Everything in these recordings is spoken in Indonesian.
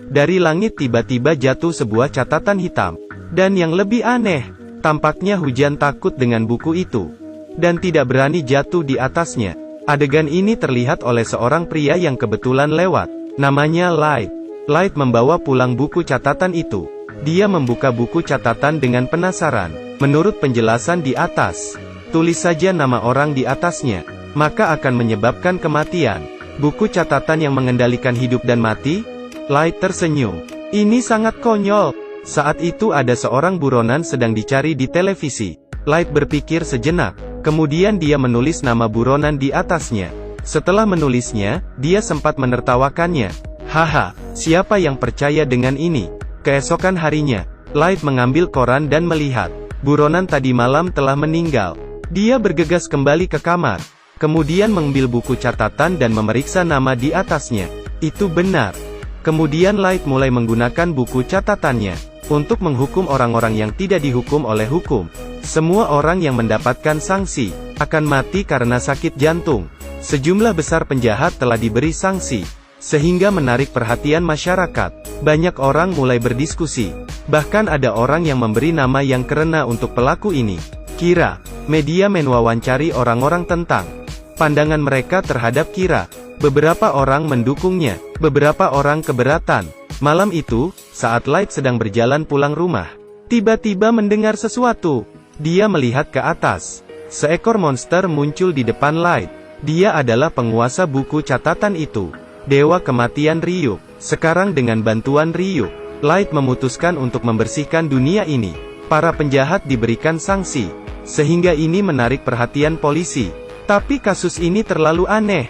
Dari langit tiba-tiba jatuh sebuah catatan hitam. Dan yang lebih aneh, tampaknya Hujan takut dengan buku itu. Dan tidak berani jatuh di atasnya. Adegan ini terlihat oleh seorang pria yang kebetulan lewat. Namanya Light. Light membawa pulang buku catatan itu. Dia membuka buku catatan dengan penasaran. Menurut penjelasan di atas, tulis saja nama orang di atasnya, maka akan menyebabkan kematian. Buku catatan yang mengendalikan hidup dan mati? Light tersenyum. Ini sangat konyol. Saat itu ada seorang buronan sedang dicari di televisi. Light berpikir sejenak. Kemudian dia menulis nama buronan di atasnya. Setelah menulisnya, dia sempat menertawakannya. Haha, siapa yang percaya dengan ini? Keesokan harinya, Light mengambil koran dan melihat. Buronan tadi malam telah meninggal. Dia bergegas kembali ke kamar. Kemudian mengambil buku catatan dan memeriksa nama di atasnya. Itu benar. Kemudian Light mulai menggunakan buku catatannya untuk menghukum orang-orang yang tidak dihukum oleh hukum. Semua orang yang mendapatkan sanksi akan mati karena sakit jantung. Sejumlah besar penjahat telah diberi sanksi, sehingga menarik perhatian masyarakat. Banyak orang mulai berdiskusi. Bahkan ada orang yang memberi nama yang keren untuk pelaku ini. Kira. Media mewawancari orang-orang tentang pandangan mereka terhadap Kira. Beberapa orang mendukungnya, beberapa orang keberatan. Malam itu, saat Light sedang berjalan pulang rumah, tiba-tiba mendengar sesuatu. Dia melihat ke atas. Seekor monster muncul di depan Light. Dia adalah penguasa buku catatan itu, Dewa Kematian Ryuk. Sekarang dengan bantuan Ryuk, Light memutuskan untuk membersihkan dunia ini. Para penjahat diberikan sanksi, sehingga ini menarik perhatian polisi. Tapi kasus ini terlalu aneh.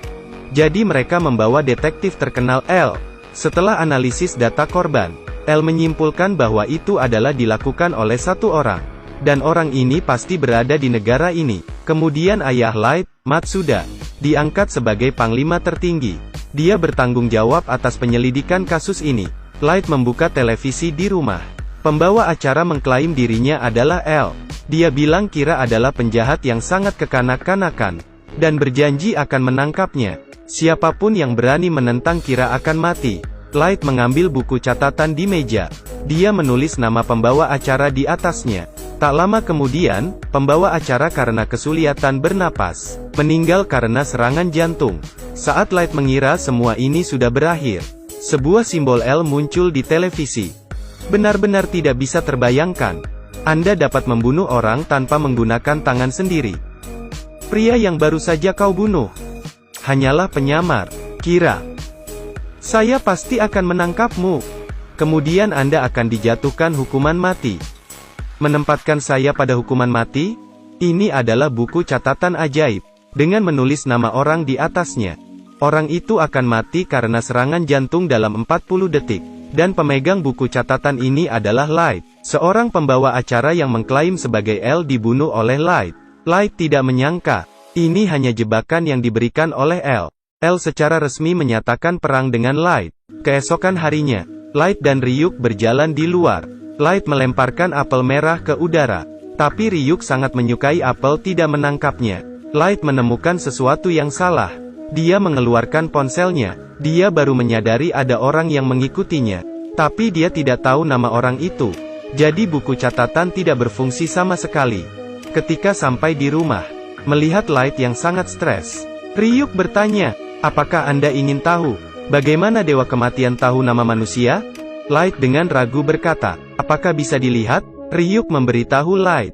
Jadi mereka membawa detektif terkenal L. Setelah analisis data korban, L menyimpulkan bahwa itu adalah dilakukan oleh satu orang. Dan orang ini pasti berada di negara ini. Kemudian ayah Light, Matsuda, diangkat sebagai panglima tertinggi. Dia bertanggung jawab atas penyelidikan kasus ini. Light membuka televisi di rumah. Pembawa acara mengklaim dirinya adalah L. Dia bilang Kira adalah penjahat yang sangat kekanak-kanakan, dan berjanji akan menangkapnya. Siapapun yang berani menentang Kira akan mati. Light mengambil buku catatan di meja. Dia menulis nama pembawa acara di atasnya. Tak lama kemudian, pembawa acara karena kesulitan bernapas, meninggal karena serangan jantung. Saat Light mengira semua ini sudah berakhir, sebuah simbol L muncul di televisi. Benar-benar tidak bisa terbayangkan. Anda dapat membunuh orang tanpa menggunakan tangan sendiri. Pria yang baru saja kau bunuh hanyalah penyamar, Kira. Saya pasti akan menangkapmu. Kemudian Anda akan dijatuhkan hukuman mati. Menempatkan saya pada hukuman mati? Ini adalah buku catatan ajaib. Dengan menulis nama orang di atasnya, orang itu akan mati karena serangan jantung dalam 40 detik. Dan pemegang buku catatan ini adalah Light, seorang pembawa acara yang mengklaim sebagai L dibunuh oleh Light. Light tidak menyangka, ini hanya jebakan yang diberikan oleh L. L secara resmi menyatakan perang dengan Light. Keesokan harinya, Light dan Ryuk berjalan di luar. Light melemparkan apel merah ke udara. Tapi Ryuk sangat menyukai apel tidak menangkapnya. Light menemukan sesuatu yang salah. Dia mengeluarkan ponselnya. Dia baru menyadari ada orang yang mengikutinya. Tapi dia tidak tahu nama orang itu. Jadi buku catatan tidak berfungsi sama sekali. Ketika sampai di rumah, melihat Light yang sangat stres, Ryuk bertanya, apakah Anda ingin tahu bagaimana Dewa Kematian tahu nama manusia? Light dengan ragu berkata, apakah bisa dilihat? Ryuk memberitahu Light,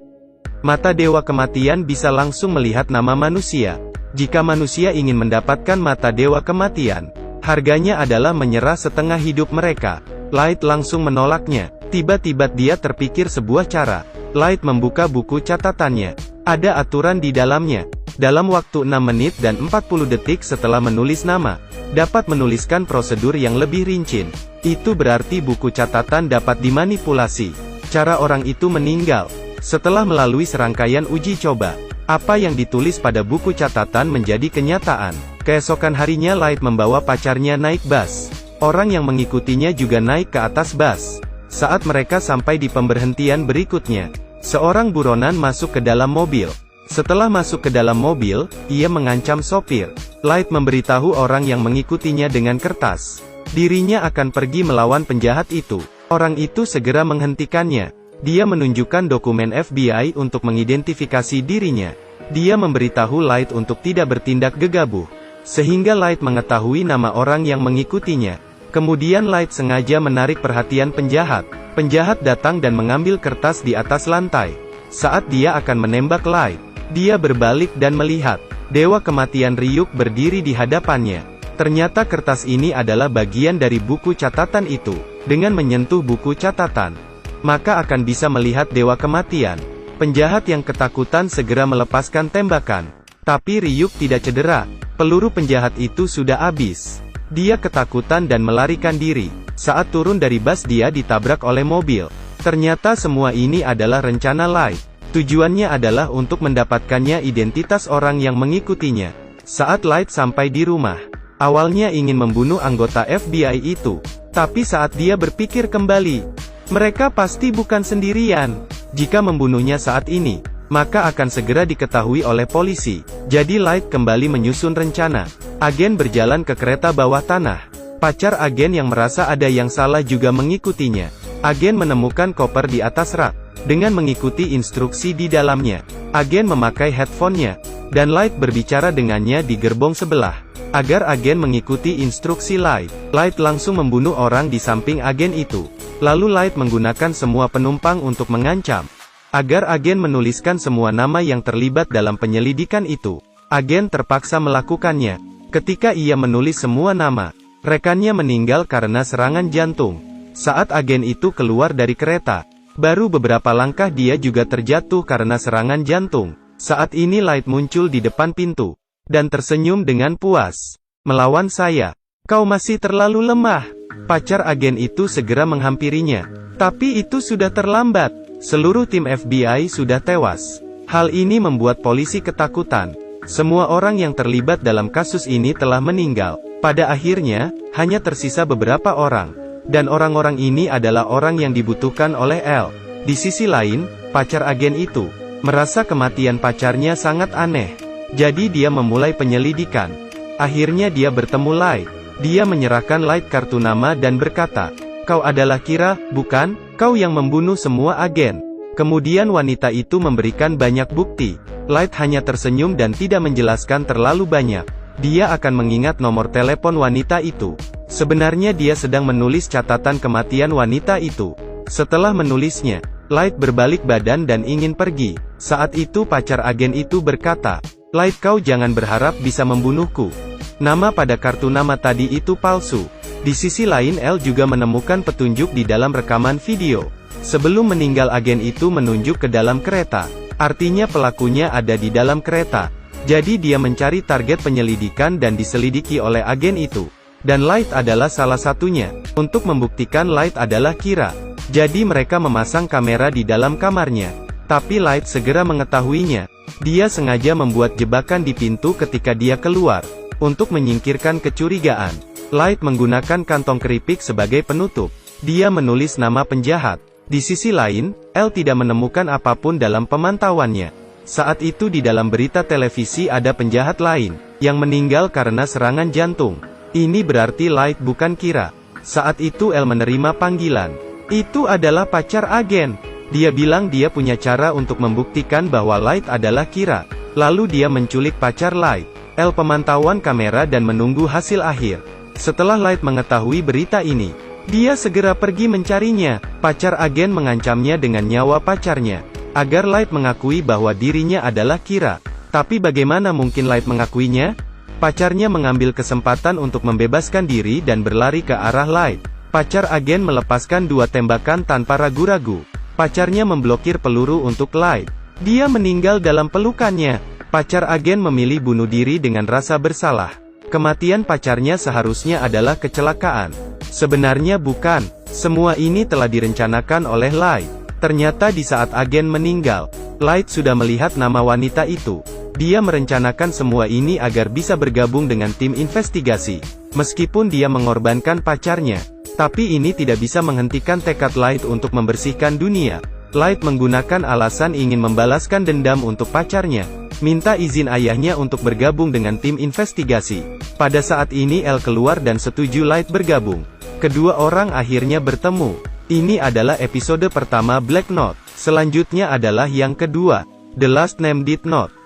mata Dewa Kematian bisa langsung melihat nama manusia. Jika manusia ingin mendapatkan mata Dewa Kematian, harganya adalah menyerah setengah hidup mereka. Light langsung menolaknya. Tiba-tiba dia terpikir sebuah cara. Light membuka buku catatannya. Ada aturan di dalamnya. Dalam waktu 6 menit dan 40 detik setelah menulis nama, dapat menuliskan prosedur yang lebih rinci. Itu berarti buku catatan dapat dimanipulasi. Cara orang itu meninggal setelah melalui serangkaian uji coba. Apa yang ditulis pada buku catatan menjadi kenyataan. Keesokan harinya Light membawa pacarnya naik bus. Orang yang mengikutinya juga naik ke atas bus. Saat mereka sampai di pemberhentian berikutnya, seorang buronan masuk ke dalam mobil. Setelah masuk ke dalam mobil, ia mengancam sopir. Light memberitahu orang yang mengikutinya dengan kertas. dirinya akan pergi melawan penjahat itu. Orang itu segera menghentikannya. Dia menunjukkan dokumen FBI untuk mengidentifikasi dirinya. Dia memberitahu Light untuk tidak bertindak gegabah, sehingga Light mengetahui nama orang yang mengikutinya. Kemudian Light sengaja menarik perhatian penjahat. Penjahat datang dan mengambil kertas di atas lantai. Saat dia akan menembak Light, dia berbalik dan melihat Dewa Kematian Ryuk berdiri di hadapannya. Ternyata kertas ini adalah bagian dari buku catatan itu. Dengan menyentuh buku catatan, maka akan bisa melihat Dewa Kematian. Penjahat yang ketakutan segera melepaskan tembakan. Tapi Ryuk tidak cedera. Peluru penjahat itu sudah habis. Dia ketakutan dan melarikan diri. Saat turun dari bus dia ditabrak oleh mobil. Ternyata semua ini adalah rencana Light. Tujuannya adalah untuk mendapatkannya identitas orang yang mengikutinya. Saat Light sampai di rumah, awalnya ingin membunuh anggota FBI itu. Tapi saat dia berpikir kembali, mereka pasti bukan sendirian. Jika membunuhnya saat ini, maka akan segera diketahui oleh polisi. Jadi Light kembali menyusun rencana. Agen berjalan ke kereta bawah tanah. Pacar agen yang merasa ada yang salah juga mengikutinya. Agen menemukan koper di atas rak. Dengan mengikuti instruksi di dalamnya, agen memakai headphone-nya, dan Light berbicara dengannya di gerbong sebelah. Agar agen mengikuti instruksi Light, Light langsung membunuh orang di samping agen itu. Lalu Light menggunakan semua penumpang untuk mengancam. Agar agen menuliskan semua nama yang terlibat dalam penyelidikan itu. Agen terpaksa melakukannya. Ketika ia menulis semua nama, rekannya meninggal karena serangan jantung. Saat agen itu keluar dari kereta, baru beberapa langkah dia juga terjatuh karena serangan jantung. Saat ini Light muncul di depan pintu, dan tersenyum dengan puas. "Melawan saya? Kau masih terlalu lemah." Pacar agen itu segera menghampirinya. Tapi itu sudah terlambat. Seluruh tim FBI sudah tewas. Hal ini membuat polisi ketakutan. Semua orang yang terlibat dalam kasus ini telah meninggal. Pada akhirnya, hanya tersisa beberapa orang. Dan orang-orang ini adalah orang yang dibutuhkan oleh L. Di sisi lain, pacar agen itu merasa kematian pacarnya sangat aneh. Jadi dia memulai penyelidikan. Akhirnya dia bertemu Light. Dia menyerahkan Light kartu nama dan berkata, "Kau adalah Kira, bukan? Kau yang membunuh semua agen." Kemudian wanita itu memberikan banyak bukti. Light hanya tersenyum dan tidak menjelaskan terlalu banyak. Dia akan mengingat nomor telepon wanita itu. Sebenarnya dia sedang menulis catatan kematian wanita itu. Setelah menulisnya, Light berbalik badan dan ingin pergi. Saat itu pacar agen itu berkata, "Light, kau jangan berharap bisa membunuhku. Nama pada kartu nama tadi itu palsu." Di sisi lain L juga menemukan petunjuk di dalam rekaman video. Sebelum meninggal agen itu menunjuk ke dalam kereta. Artinya pelakunya ada di dalam kereta. Jadi dia mencari target penyelidikan dan diselidiki oleh agen itu. Dan Light adalah salah satunya. Untuk membuktikan Light adalah Kira. Jadi mereka memasang kamera di dalam kamarnya. Tapi Light segera mengetahuinya. Dia sengaja membuat jebakan di pintu ketika dia keluar. Untuk menyingkirkan kecurigaan, Light menggunakan kantong keripik sebagai penutup. Dia menulis nama penjahat. Di sisi lain, L tidak menemukan apapun dalam pemantauannya. Saat itu di dalam berita televisi ada penjahat lain, yang meninggal karena serangan jantung. Ini berarti Light bukan Kira. Saat itu L menerima panggilan. Itu adalah pacar agen. Dia bilang dia punya cara untuk membuktikan bahwa Light adalah Kira. Lalu dia menculik pacar Light. L pemantauan kamera dan menunggu hasil akhir. Setelah Light mengetahui berita ini, dia segera pergi mencarinya. Pacar agen mengancamnya dengan nyawa pacarnya, agar Light mengakui bahwa dirinya adalah Kira. Tapi bagaimana mungkin Light mengakuinya? Pacarnya mengambil kesempatan untuk membebaskan diri dan berlari ke arah Light. Pacar agen melepaskan 2 tembakan tanpa ragu-ragu. Pacarnya memblokir peluru untuk Light. Dia meninggal dalam pelukannya. Pacar agen memilih bunuh diri dengan rasa bersalah. Kematian pacarnya seharusnya adalah kecelakaan. Sebenarnya bukan. Semua ini telah direncanakan oleh Light. Ternyata di saat agen meninggal, Light sudah melihat nama wanita itu. Dia merencanakan semua ini agar bisa bergabung dengan tim investigasi. Meskipun dia mengorbankan pacarnya, tapi ini tidak bisa menghentikan tekad Light untuk membersihkan dunia. Light menggunakan alasan ingin membalaskan dendam untuk pacarnya. minta izin ayahnya untuk bergabung dengan tim investigasi. Pada saat ini Elle keluar dan setuju Light bergabung. Kedua orang akhirnya bertemu. Ini adalah episode pertama Black Note. Selanjutnya adalah yang kedua, The Last Name Did Not.